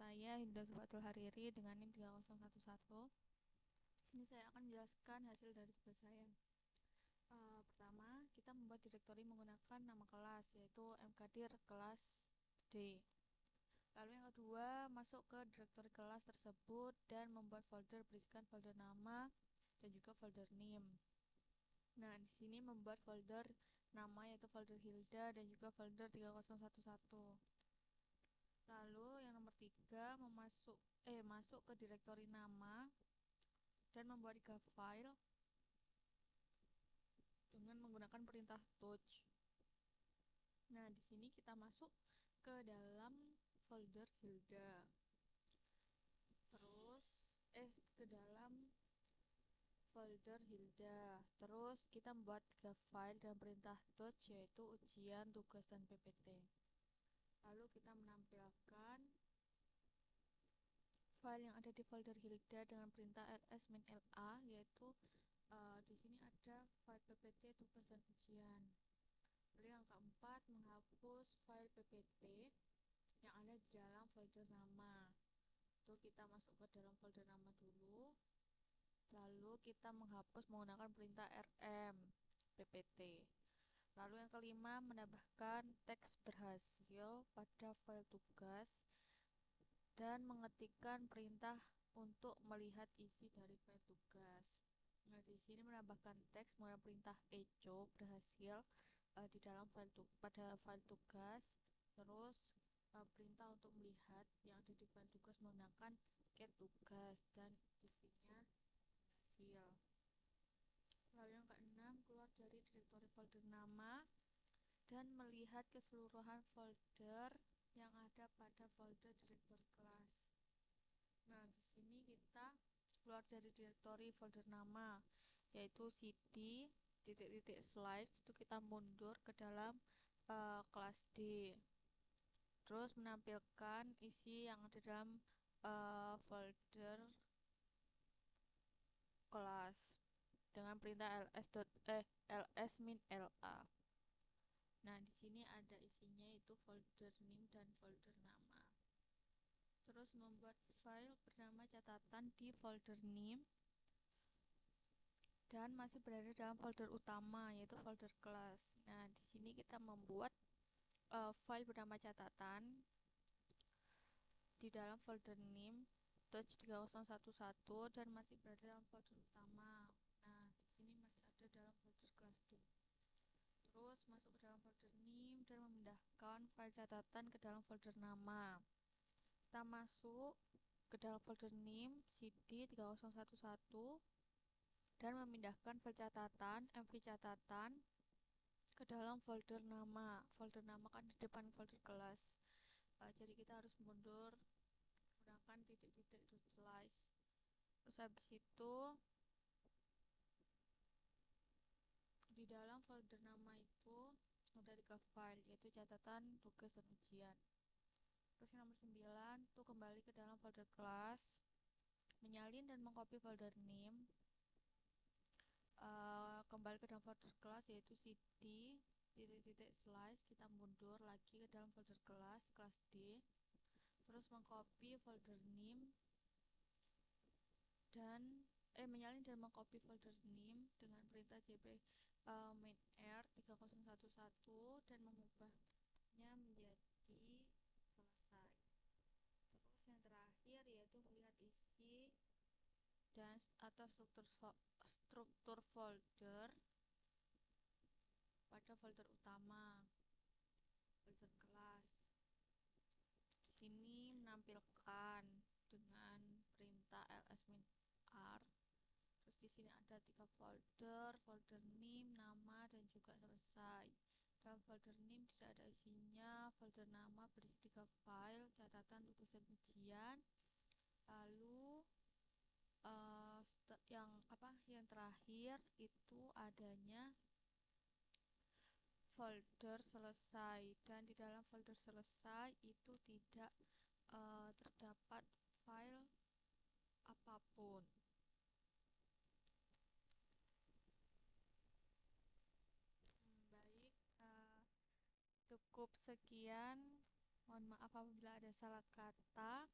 saya Hinda Subatul Hariri dengan NIM 3011. Ini saya akan menjelaskan hasil dari tugas saya. Pertama, kita membuat direktori menggunakan nama kelas, yaitu mkdir kelas D. Lalu yang kedua, masuk ke direktori kelas tersebut dan membuat folder berisikan folder nama dan juga folder NIM. Nah, di sini membuat folder nama yaitu folder Hilda dan juga folder 3011. Lalu yang nomor 3, masuk ke direktori nama dan membuat 3 file dengan menggunakan perintah touch. Nah, di sini kita masuk ke dalam folder Hilda. Ke dalam folder Hilda. Terus kita membuat 3 file dan perintah touch, yaitu ujian, tugas, dan PPT. Lalu kita menampilkan file yang ada di folder Hilda dengan perintah ls-la, yaitu di sini ada file PPT, tugas, dan ujian. Lalu yang keempat, menghapus file PPT yang ada di dalam folder nama. Itu kita masuk ke dalam folder nama dulu. Lalu kita menghapus menggunakan perintah rm ppt. Lalu yang kelima, menambahkan teks berhasil pada file tugas dan mengetikkan perintah untuk melihat isi dari file tugas. Nah, di sini menambahkan teks menggunakan perintah echo berhasil di dalam pada file tugas. Terus perintah untuk melihat yang ada di file tugas menggunakan get tugas dan isinya hasil. Lalu yang keenam, keluar dari direktori folder nama dan melihat keseluruhan folder yang ada pada folder direktori kelas. Nah, di sini kita keluar dari direktori folder nama, yaitu cd titik-titik slide, itu kita mundur ke dalam kelas D. Terus menampilkan isi yang ada dalam folder kelas dengan perintah ls-la. Nah, di sini ada isinya, itu folder NIM dan folder nama. Terus membuat file bernama catatan di folder NIM dan masih berada dalam folder utama, yaitu folder kelas. Nah, di sini kita membuat file bernama catatan di dalam folder NIM touch 3011 dan masih berada dalam folder utama. Nah, di sini masih ada dalam folder kelas D. Terus masuk ke dalam folder NIM dan memindahkan file catatan ke dalam folder nama. Kita masuk ke dalam folder NIM cd 3011 dan memindahkan file catatan mv catatan ke dalam folder nama. Folder nama kan di depan folder kelas. Jadi kita harus mundur menggunakan titik-titik slice. Terus habis itu di dalam folder nama itu ada 3 file, yaitu catatan, tugas, dan ujian. Terus yang nomor 9 itu kembali ke dalam folder kelas, menyalin dan mengcopy folder NIM, kembali ke dalam folder kelas, yaitu cd titik-titik slice, kita mundur lagi ke dalam folder kelas D. Terus mengcopy folder NIM dan menyalin dan mengcopy folder NIM dengan perintah jp main r 3011 dan mengubahnya menjadi selesai. Terus yang terakhir yaitu melihat isi dan atau struktur folder pada folder utama, folder kelas. Di sini menampilkan dengan perintah ls-r. Terus di sini ada 3 folder, folder NIM, nama, dan juga selesai. Dalam folder NIM tidak ada isinya, folder nama berisi 3 file, catatan, tugas, dan ujian. Lalu yang terakhir itu adanya folder selesai, dan di dalam folder selesai itu tidak terdapat file apapun. Baik, cukup sekian. Mohon maaf apabila ada salah kata.